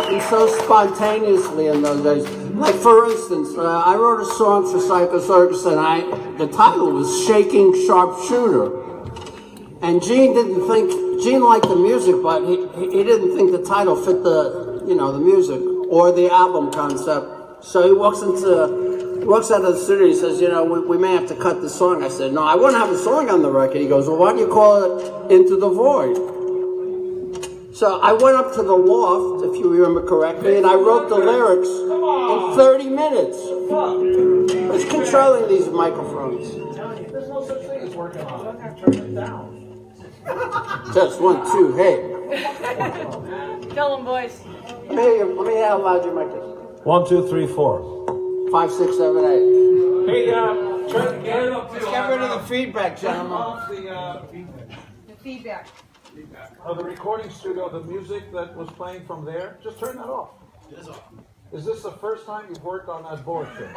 happened so spontaneously in those days. Like, for instance, I wrote a song for Psycho Circus, and the title was Shaking Sharpshooter. And Gene liked the music, but he didn't think the title fit the music or the album concept. So he walks out of the studio, he says, we may have to cut this song. I said, no, I wouldn't have a song on the record. He goes, well, why do you call it Into the Void? So I went up to the loft, if you remember correctly, and I wrote the lyrics in 30 minutes. Who's controlling these microphones? There's no such thing as working on it. Turn it down. Just 1, 2, hey. Tell them, boys. Let me hear how loud your mic is. 1, 2, 3, 4. 5, 6, 7, 8. Hey, turn up. Let's get rid of the feedback, gentlemen. The feedback. The recording studio, the music that was playing from there, just turn that off. It is off. Is this the first time you've worked on that board show? Be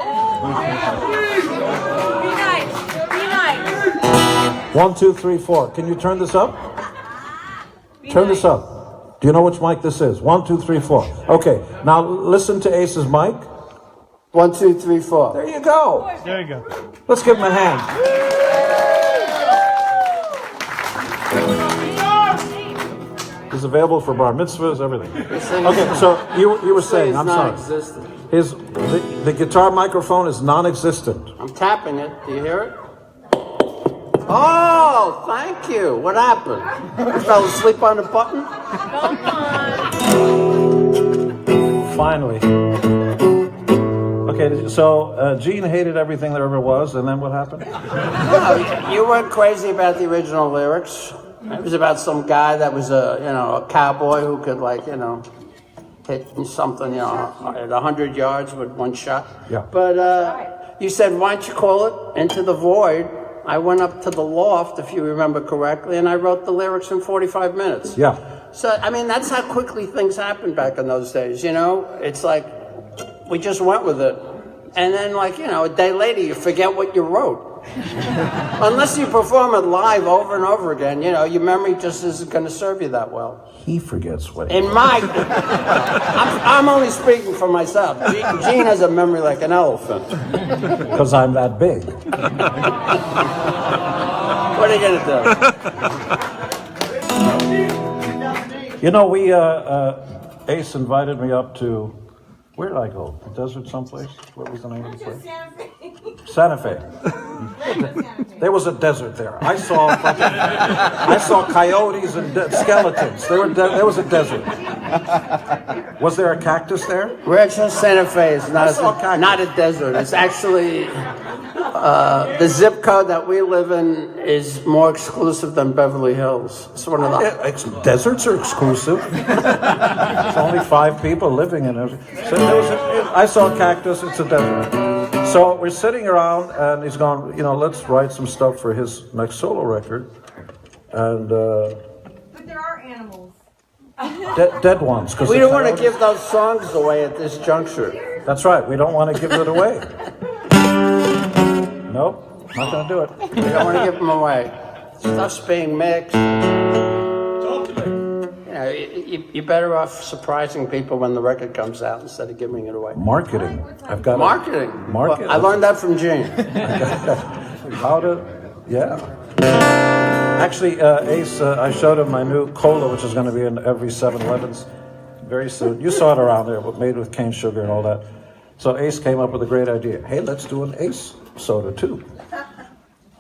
nice. 1, 2, 3, 4. Can you turn this up? Turn this up. Do you know which mic this is? 1, 2, 3, 4. Okay, now listen to Ace's mic. 1, 2, 3, 4. There you go. There you go. Let's give him a hand. He's available for bar mitzvahs, everything. Okay, so you were saying, I'm sorry. The guitar microphone is non-existent. I'm tapping it. Do you hear it? Oh, thank you. What happened? You fell asleep on the button? Come on. Finally. Okay, so Gene hated everything there ever was, and then what happened? No, you weren't crazy about the original lyrics. It was about some guy that was a cowboy who could hit something, at 100 yards with one shot. Yeah. But you said, why don't you call it Into the Void? I went up to the loft, if you remember correctly, and I wrote the lyrics in 45 minutes. Yeah. So, I mean, that's how quickly things happened back in those days, It's like, we just went with it. And then, a day later, you forget what you wrote. Unless you perform it live over and over again, your memory just isn't going to serve you that well. He forgets what he... I'm only speaking for myself. Gene has a memory like an elephant. Because I'm that big. What are you going to do? Ace invited me up to... Where did I go? The desert someplace? What was the name of the place? Santa Fe. There was a desert there. I saw coyotes and skeletons. There was a desert. Was there a cactus there? Rancho Santa Fe is not a desert. It's actually the zip code that we live in is more exclusive than Beverly Hills. It's one of the deserts are exclusive. There's only 5 people living in it. So I saw a cactus. It's a desert. So we're sitting around, and he's going, let's write some stuff for his next solo record. And But there are animals. dead ones. We don't want to give those songs away at this juncture. That's right. We don't want to give it away. Nope, not going to do it. We don't want to give them away. Stuff's being mixed. You're better off surprising people when the record comes out instead of giving it away. Marketing. I've got marketing. Marketing. Well, I learned that from Gene. How to? Yeah. Actually, Ace, I showed him my new cola, which is going to be in every 7-Elevens very soon. You saw it around there, but made with cane sugar and all that. So Ace came up with a great idea. Hey, let's do an Ace soda too.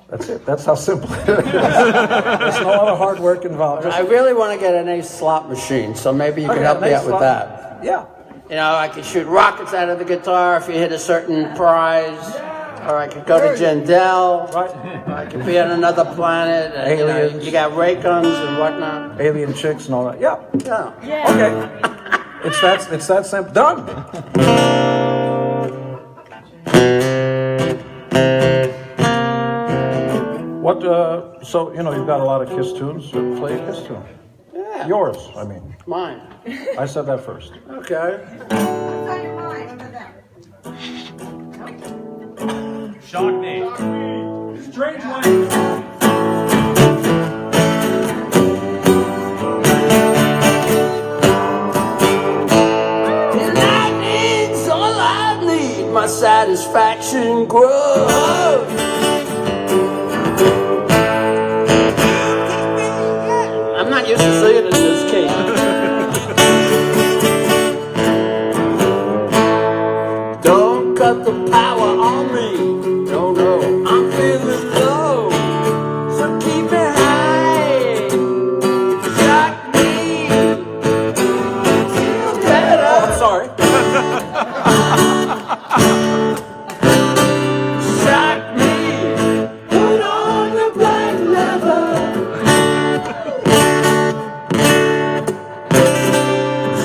That's it. That's how simple it is. There's no other hard work involved. I really want to get an Ace slot machine, so maybe you can help me out with that. Yeah. I could shoot rockets out of the guitar if you hit a certain prize, or I could go to Jandel, right? Or I could be on another planet. And, Aliens. You got ray guns and whatnot. Alien chicks and all that. Yeah. Yeah. Okay. It's that simple. Done. What, so, you've got a lot of Kiss tunes. Play a Kiss tune. Yeah. Yours, I mean. Mine. I said that first. Okay. What's on your mind? Shock me. Strange Way. satisfaction grows. I'm not used to seeing it in this key. Don't cut the power on me. No, no, I'm feeling low. So keep me high. Shock me. Feel better. Oh, I'm sorry. Shock me. Put on the black leather.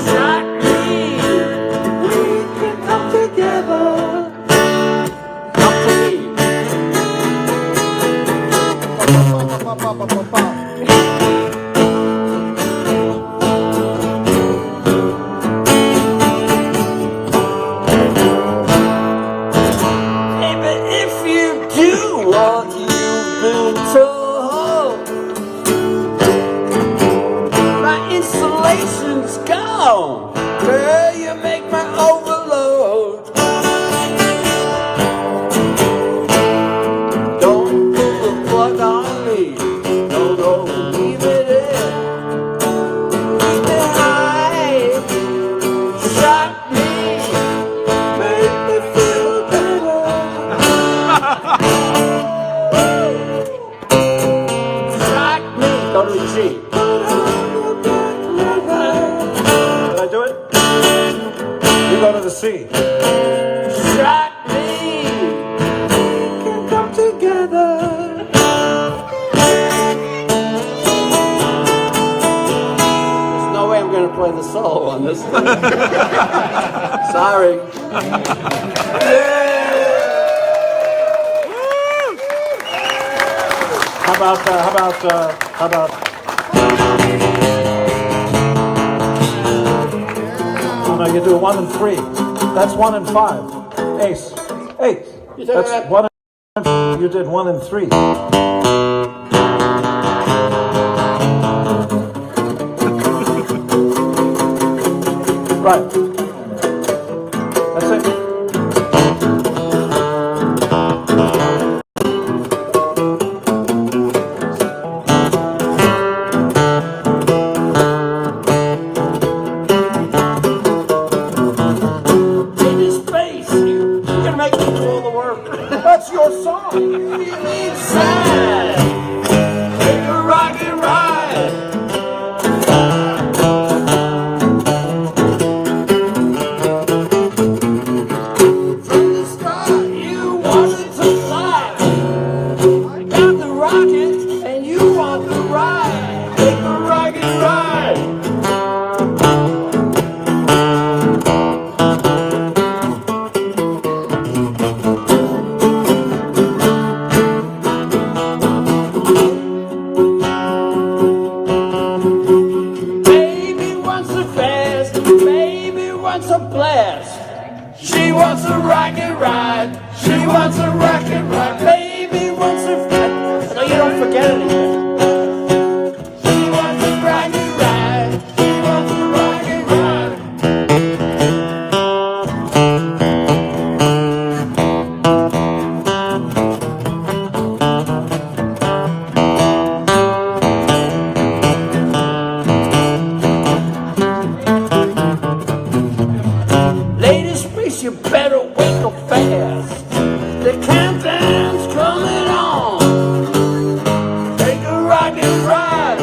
Shock me. We can come together. Come to me. Baby, if you do what you've been told, my insulation's gone. Girl, you make my overload. Don't pull the plug on me. No, no, leave it in. Keep me high. Shock me. Make me feel better. Shock me. Go to the G. Did I do it? You go to the C. Shock me. We can come together. There's no way I'm going to play the solo on this thing. Sorry. How about, oh no, you do 1 and 3. That's 1 and 5. Ace. That's that? 1 and, you did 1 and 3. Right. That's it. In his face, you're going to make me do all the work. That's your song. Feel inside. Take a rocket ride. From the start, you wanted to fly. I got the rocket, and you want the ride. Take a rocket ride. Baby wants a fast, baby wants a blast. She wants a rocket ride, she wants a rocket ride. Baby wants a fast, so you don't forget anything. She wants a rocket ride, she wants a rocket ride. Ladies, please, you better wake up fast. The countdown's coming on. Take a rocket ride.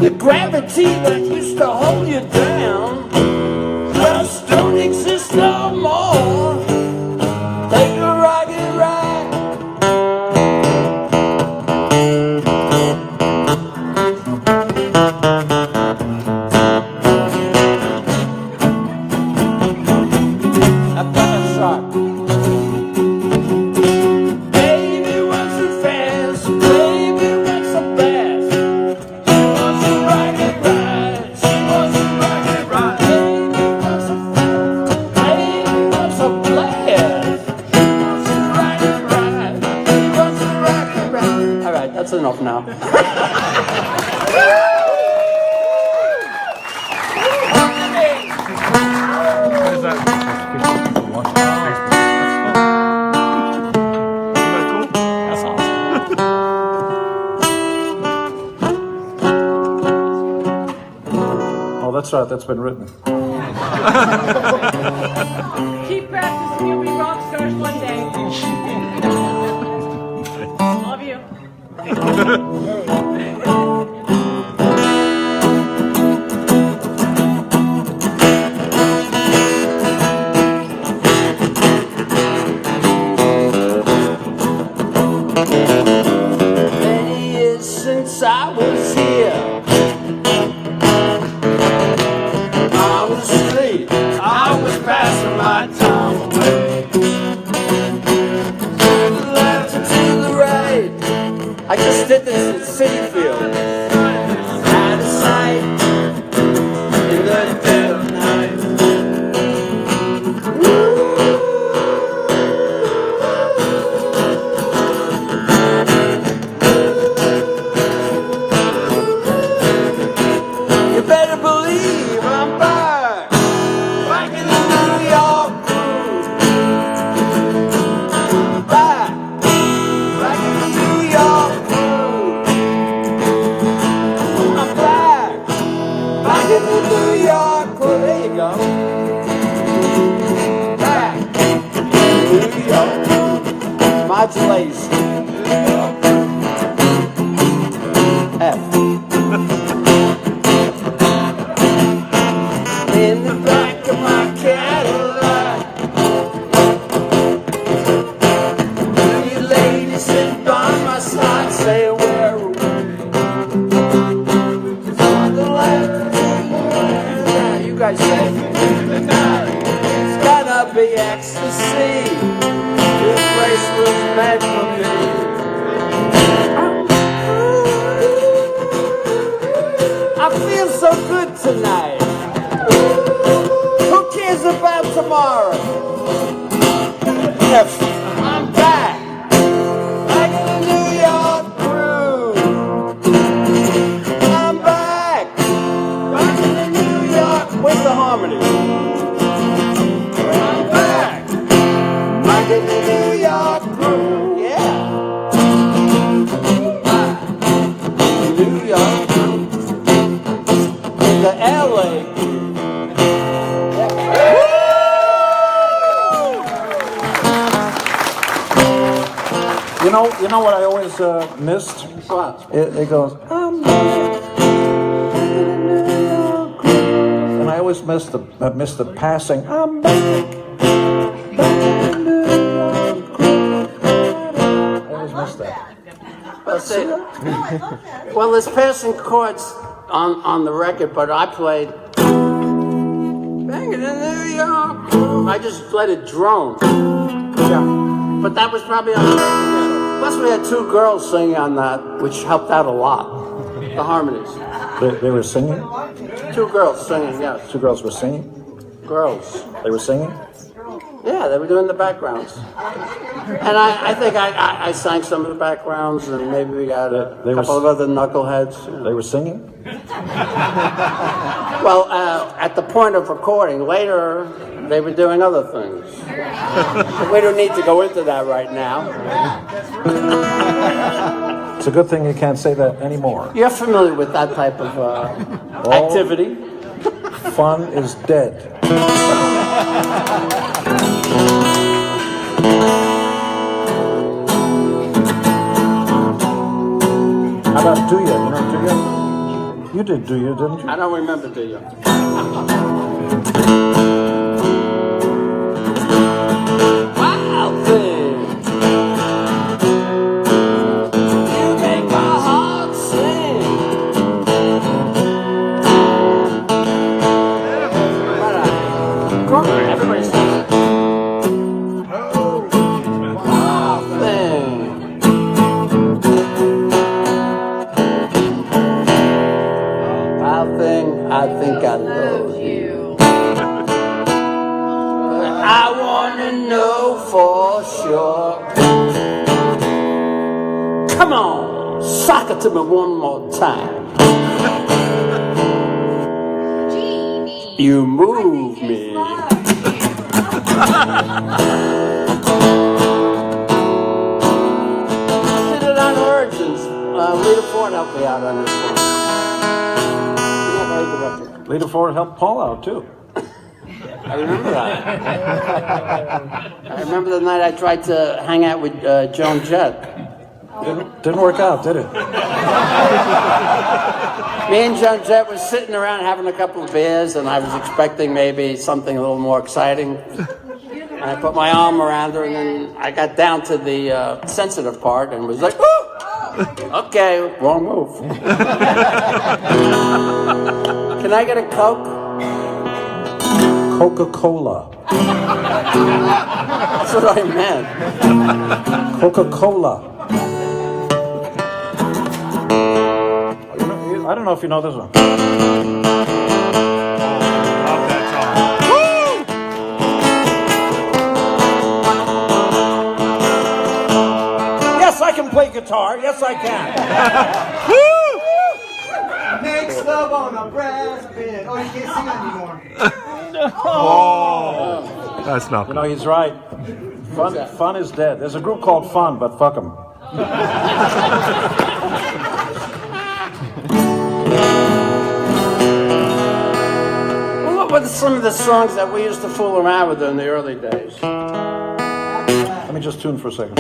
The gravity that used to hold you down just don't exist no more. Take a rocket ride. I've got a shot. Baby wants a fast, baby wants a blast. She wants a rocket ride, she wants a rocket Mozart that's been written. Keep practicing, you'll be rock stars one day. Love you. Many years since I was here on the street, I was passing my time away. To the left and to the right, I just did this at City Field. Out of sight in the dead of night. You better believe I'm back, back in the New York groove. Back in the New York groove. I'm back in the New York groove. There you go. Back in the New York groove. Modulation. F. In the back of my Cadillac, you ladies sit by my side, say where are we? It's on the left, yeah, you guys say it's gonna be ecstasy. This place was meant for me. I feel so good tonight. Who cares about tomorrow? Yes, I'm back in the New York groove. I'm back in the New York. Where's the harmony? I'm back in the New York groove. Yeah. Back in New York groove. In the LA. You know what I always missed? What? It goes, I'm back in the New York groove. And I always missed the passing, I'm back in the New York groove. I always missed that. Well, see, well, there's passing chords on the record, but I played banging in New York. I just let it drone. Yeah, but that was probably on the record. Plus, we had two girls singing on that, which helped out a lot. The harmonies. They were singing? Two girls singing, yes. Two girls were singing? Girls. They were singing? Yeah, they were doing the backgrounds. And I think I sang some of the backgrounds, and maybe we got a couple of other knuckleheads. You know. They were singing? Well, at the point of recording, later they were doing other things. We don't need to go into that right now. It's a good thing you can't say that anymore. You're familiar with that type of activity. Fun is dead. How about Do Ya? You know Do Ya? You did Do Ya, didn't you? I don't remember, do you? Wild thing. You make my heart sing. Everybody sings. Wild thing. Wild thing, I think I love you. I wanna know for sure. Come on, sock it to me one more time. You move me. Did it on Origins. Rita Ford helped me out on this one. Yeah, very good record. Leader Ford helped Paul out too. I remember that. I remember the night I tried to hang out with Joan Jett. Didn't work out, did it? Me and Joan Jett was sitting around having a couple of beers, and I was expecting maybe something a little more exciting. And I put my arm around her, and then I got down to the sensitive part and was like, "Woo! Okay, wrong move." Can I get a Coke? Coca-Cola. That's what I meant. Coca-Cola. I don't know if you know this one. Love that song. Yes, I can play guitar. Yes, I can. Makes love on a brass band. Oh, you can't sing anymore. Oh, that's not You know, he's right. Fun is dead. There's a group called Fun, but fuck them. Well, what were some of the songs that we used to fool around with in the early days? Let me just tune for a second.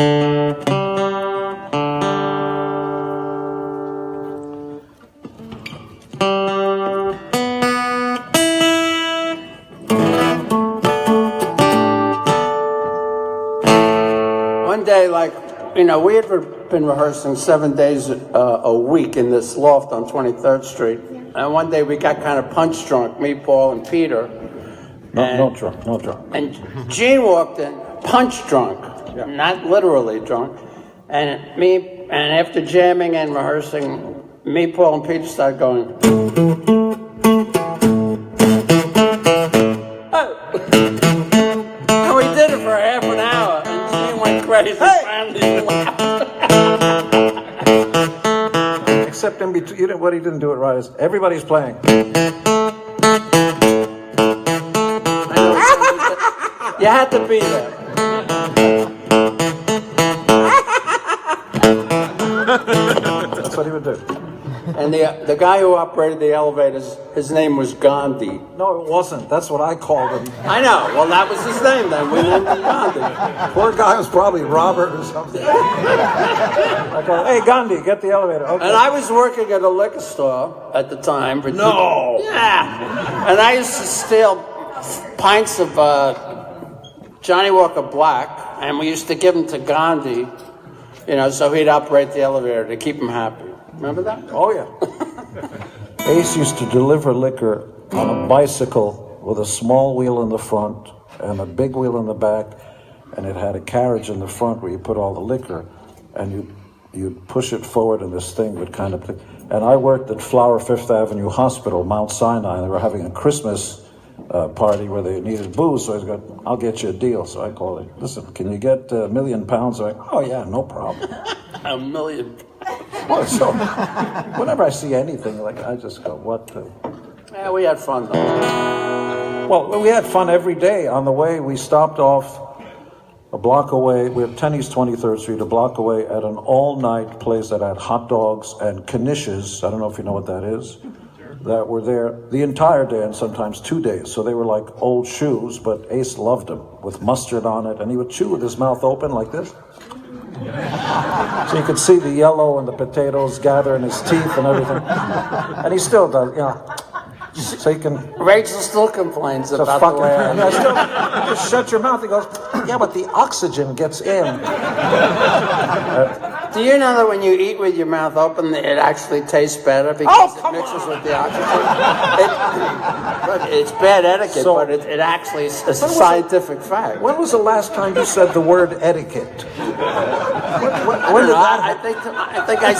One day, like, we had been rehearsing 7 days a week in this loft on 23rd Street. And one day we got kind of punch drunk, me, Paul, and Peter. No drunk. And Gene walked in, punch drunk, not literally drunk. And after jamming and rehearsing, me, Paul, and Peter started going, "Oh!" And we did it for half an hour, and Gene went crazy. Finally laughed. Except in between, what he didn't do it right is everybody's playing. You had to be there. That's what he would do. And the guy who operated the elevators, his name was Gandhi. No, it wasn't. That's what I called him. I know. Well, that was his name then. We named him Gandhi. Poor guy was probably Robert or something. I called, hey, Gandhi, get the elevator. Okay. And I was working at a liquor store at the time. No. Yeah. And I used to steal pints of Johnny Walker Black, and we used to give them to Gandhi, so he'd operate the elevator to keep him happy. Remember that? Oh, yeah. Ace used to deliver liquor on a bicycle with a small wheel in the front and a big wheel in the back, and it had a carriage in the front where you put all the liquor, and you'd push it forward, and this thing would kind of... And I worked at Flower Fifth Avenue Hospital, Mount Sinai, and they were having a Christmas party where they needed booze, so I was going, I'll get you a deal. So I called it, listen, can you get £1 million? They're like, oh, yeah, no problem. $1 million. Well, so whenever I see anything, I just go, what the... Yeah, we had fun though. Well, we had fun every day. On the way, we stopped off a block away. We have 10 East 23rd Street, a block away, at an all-night place that had hot dogs and knishes. I don't know if you know what that is. That were there the entire day and sometimes 2 days. So they were like old shoes, but Ace loved them with mustard on it, and he would chew with his mouth open like this. So you could see the yellow and the potatoes gather in his teeth and everything. And he still does, So you can... Rachel still complains about fucking, the way just shut your mouth. He goes, yeah, but the oxygen gets in. Do you know that when you eat with your mouth open, it actually tastes better because it mixes with the oxygen? It's bad etiquette, but it actually is a scientific fact. When was the last time you said the word etiquette? When did that happen? I think I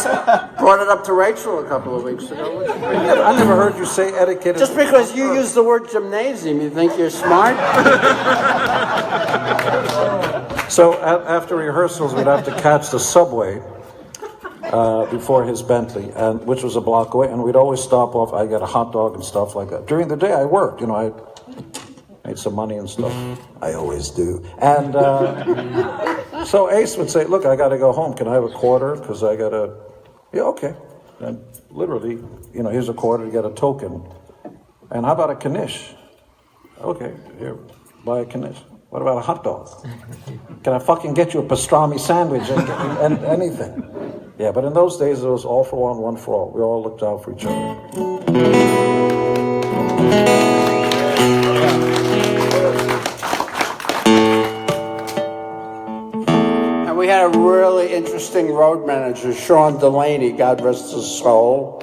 brought it up to Rachel a couple of weeks ago. I never heard you say etiquette. Just because you use the word gymnasium, you think you're smart? So after rehearsals, we'd have to catch the subway before his Bentley, which was a block away, and we'd always stop off. I'd get a hot dog and stuff like that. During the day, I worked. I made some money and stuff. I always do. And so Ace would say, look, I got to go home. Can I have a quarter? Because I got to... Yeah, okay. And literally, here's a quarter to get a token. And how about a knish? Okay, here, buy a knish. What about a hot dog? Can I fucking get you a pastrami sandwich and anything? Yeah, but in those days it was all for one for all. We all looked out for each other. And we had a really interesting road manager, Sean Delaney, God rest his soul.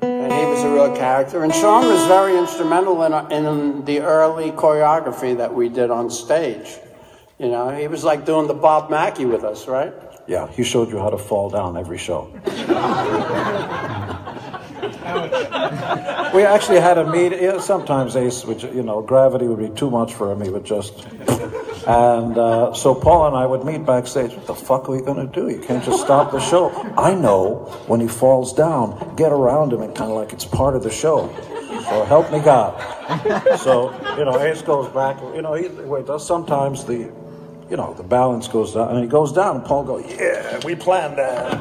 And he was a real character. And Sean was very instrumental in the early choreography that we did on stage. You know, he was like doing the Bob Mackie with us, right? Yeah, he showed you how to fall down every show. We actually had a meeting. Yeah, sometimes Ace would, gravity would be too much for him. He would just. And so Paul and I would meet backstage. What the fuck are we going to do? You can't just stop the show. I know when he falls down, get around him and kind of like it's part of the show. So help me God. So, Ace goes back. He does sometimes the balance goes down, and he goes down, and Paul goes, yeah, we planned that.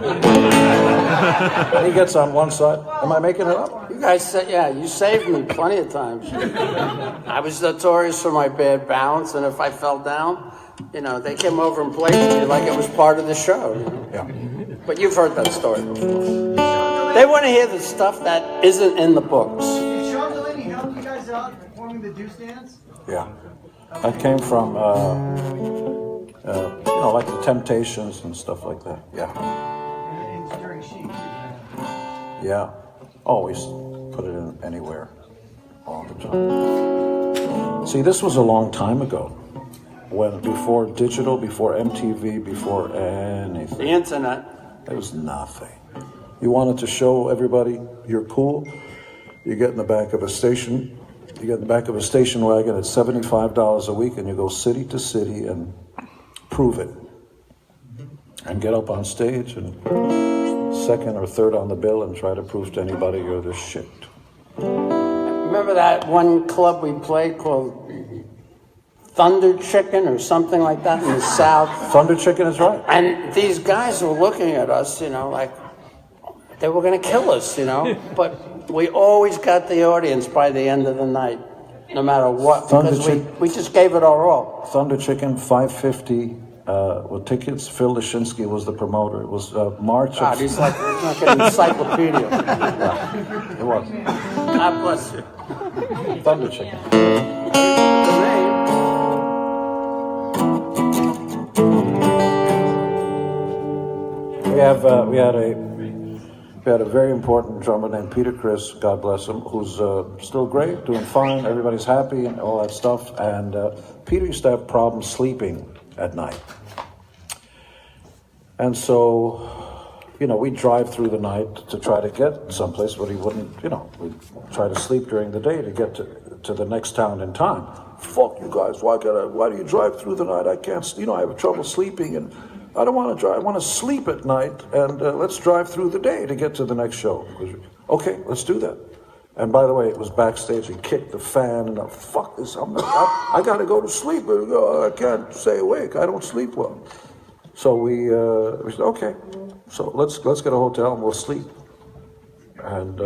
And he gets on one side. Am I making it up? You guys said, yeah, you saved me plenty of times. I was notorious for my bad balance, and if I fell down, they came over and played with me like it was part of the show. Yeah. But you've heard that story before. They want to hear the stuff that isn't in the books. Did Sean Delaney help you guys out performing the Deuce Dance? Yeah. That came from, like the Temptations and stuff like that. Yeah. And during Chic. Yeah. Always put it in anywhere. All the time. See, this was a long time ago. Before digital, before MTV, before anything. The internet. There was nothing. You wanted to show everybody you're cool, you get in the back of a station. You get in the back of a station wagon at $75 a week, and you go city to city and prove it. And get up on stage and second or third on the bill and try to prove to anybody you're the shit. Remember that one club we played called Thunder Chicken or something like that in the South? Thunder Chicken is right. And these guys were looking at us, like they were going to kill us, But we always got the audience by the end of the night, no matter what, because we just gave it our all. Thunder Chicken, $5.50 with tickets. Phil Lashinsky was the promoter. It was March. God, he's like an encyclopedia. Yeah, it was. God bless you. Thunder Chicken. The name. We had a very important drummer named Peter Criss, God bless him, who's still great, doing fine, everybody's happy and all that stuff. And Peter used to have problems sleeping at night. And so, we'd drive through the night to try to get someplace, but he wouldn't, we'd try to sleep during the day to get to the next town in time. Fuck you guys, why do you drive through the night? I can't, I have trouble sleeping and I don't want to drive. I want to sleep at night, and let's drive through the day to get to the next show. Okay, let's do that. And by the way, it was backstage. He kicked the fan, and fuck this. I got to go to sleep. I can't stay awake. I don't sleep well. So we said, okay. So let's get a hotel and we'll sleep. And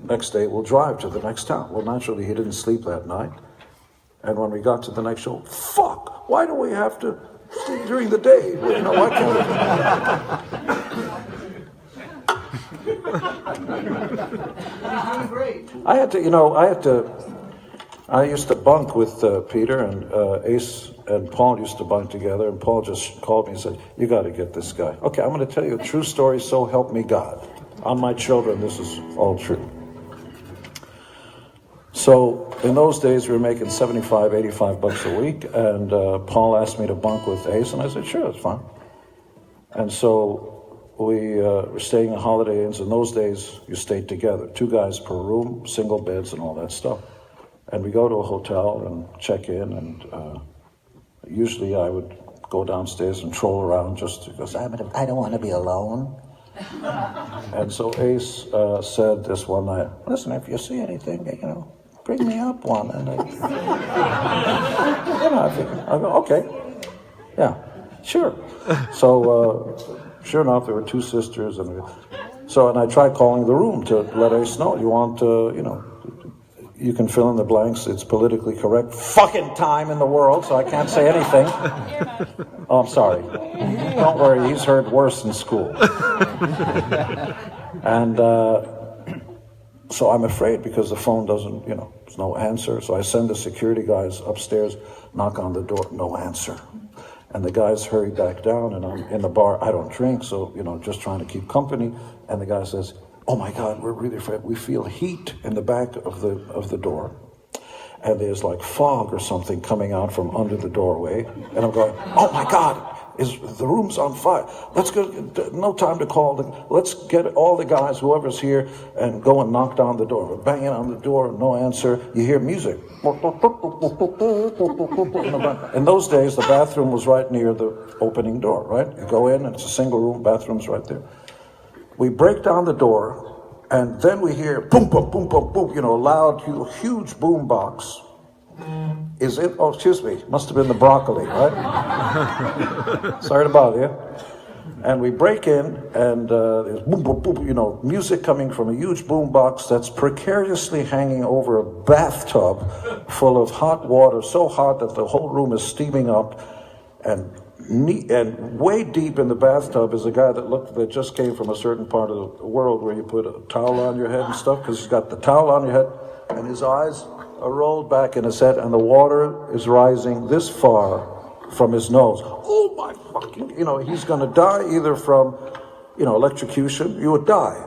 next day we'll drive to the next town. Well, naturally he didn't sleep that night. And when we got to the next show, fuck! Why do we have to sleep during the day? Why can't He's doing great. I used to bunk with Peter, and Ace and Paul used to bunk together, and Paul just called me and said, you got to get this guy. Okay, I'm going to tell you a true story, so help me God. On my children, this is all true. So in those days, we were making $75, $85 a week, and Paul asked me to bunk with Ace, and I said, sure, that's fine. And so we were staying in Holiday Inns. In those days, you stayed together, 2 guys per room, single beds and all that stuff. And we go to a hotel and check in, and usually I would go downstairs and troll around just because I don't want to be alone. And so Ace said this one night, listen, if you see anything, bring me up one. And I go, okay, yeah, sure. So sure enough, there were 2 sisters, and I tried calling the room to let Ace know, you want, you can fill in the blanks. It's politically correct fucking time in the world, so I can't say anything. Oh, I'm sorry. Don't worry, he's heard worse in school. And so I'm afraid because the phone doesn't, there's no answer. So I send the security guys upstairs, knock on the door, no answer. And the guys hurry back down, and I'm in the bar. I don't drink, so, just trying to keep company. And the guy says, "Oh my God, we're really afraid. We feel heat in the back of the door. And there's like fog or something coming out from under the doorway." And I'm going, "Oh my God, the room's on fire. Let's go, no time to call. Let's get all the guys, whoever's here, and go and knock down the door." We're banging on the door, no answer. You hear music. In those days, the bathroom was right near the opening door, right? You go in, and it's a single room, bathroom's right there. We break down the door, and then we hear boom, boom, boom, boom, boom, loud, huge boom box. Is it? Oh, excuse me. Must have been the broccoli, right? Sorry to bother you. And we break in, and there's boom, boom, boom, music coming from a huge boom box that's precariously hanging over a bathtub full of hot water, so hot that the whole room is steaming up. And way deep in the bathtub is a guy that just came from a certain part of the world where you put a towel on your head and stuff, because he's got the towel on your head, and his eyes are rolled back in his head, and the water is rising this far from his nose. Oh my fucking, he's gonna die either from, electrocution. You would die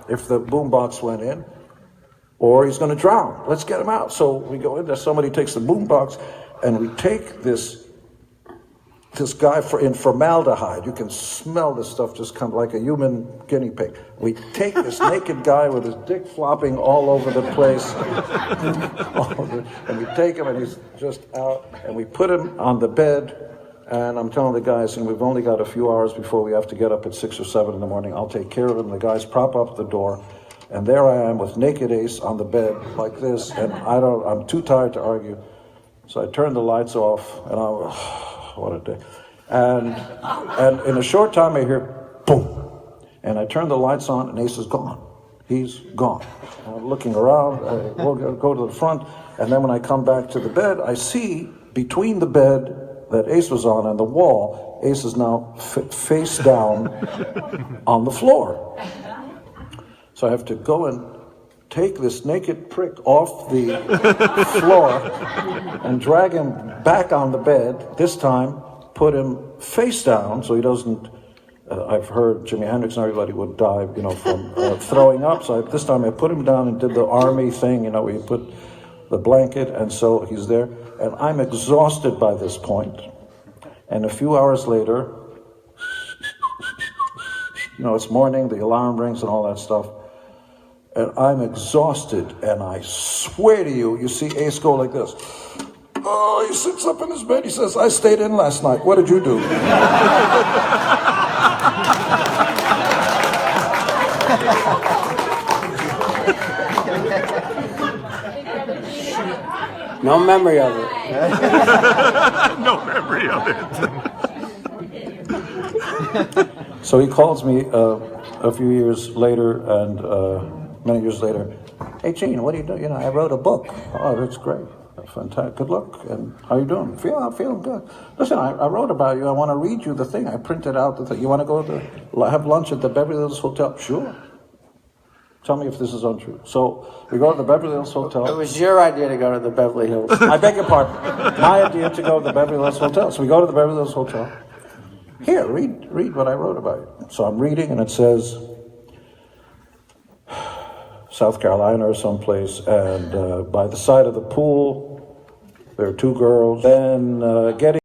if the boombox went in, or he's gonna drown. Let's get him out. So we go in there, somebody takes the boombox, and we take this guy in formaldehyde. You can smell this stuff just come like a human guinea pig. We take this naked guy with his dick flopping all over the place, and we take him, and he's just out, and we put him on the bed, and I'm telling the guys, and we've only got a few hours before we have to get up at 6 or 7 in the morning. I'll take care of him. The guys prop up the door, and there I am with naked Ace on the bed like this, and I'm too tired to argue. So I turn the lights off, and what a day. And in a short time I hear boom. And I turn the lights on, and Ace is gone. He's gone. I'm looking around, we'll go to the front, and then when I come back to the bed, I see between the bed that Ace was on and the wall, Ace is now face down on the floor. So I have to go and take this naked prick off the floor and drag him back on the bed, this time put him face down so he doesn't, I've heard Jimi Hendrix and everybody would die, from throwing up. So this time I put him down and did the army thing, where you put the blanket, and so he's there. And I'm exhausted by this point. And a few hours later, it's morning, the alarm rings and all that stuff. And I'm exhausted, and I swear to you see Ace go like this. Oh, he sits up in his bed, he says, "I stayed in last night. What did you do?" No memory of it. No memory of it. So he calls me a few years later, and many years later, "Hey, Gene, what do you do? I wrote a book." "Oh, that's great. Fantastic. Good luck. And how you doing?" I'm feeling good. "Listen, I wrote about you. I want to read you the thing. I printed out the thing. You want to go have lunch at the Beverly Hills Hotel?" "Sure. Tell me if this is untrue." So we go to the Beverly Hills Hotel. It was your idea to go to the Beverly Hills. I beg your pardon. My idea to go to the Beverly Hills Hotel. So we go to the Beverly Hills Hotel. "Here, read what I wrote about you." So I'm reading, and it says, South Carolina or someplace, and by the side of the pool, there are two girls. Then getting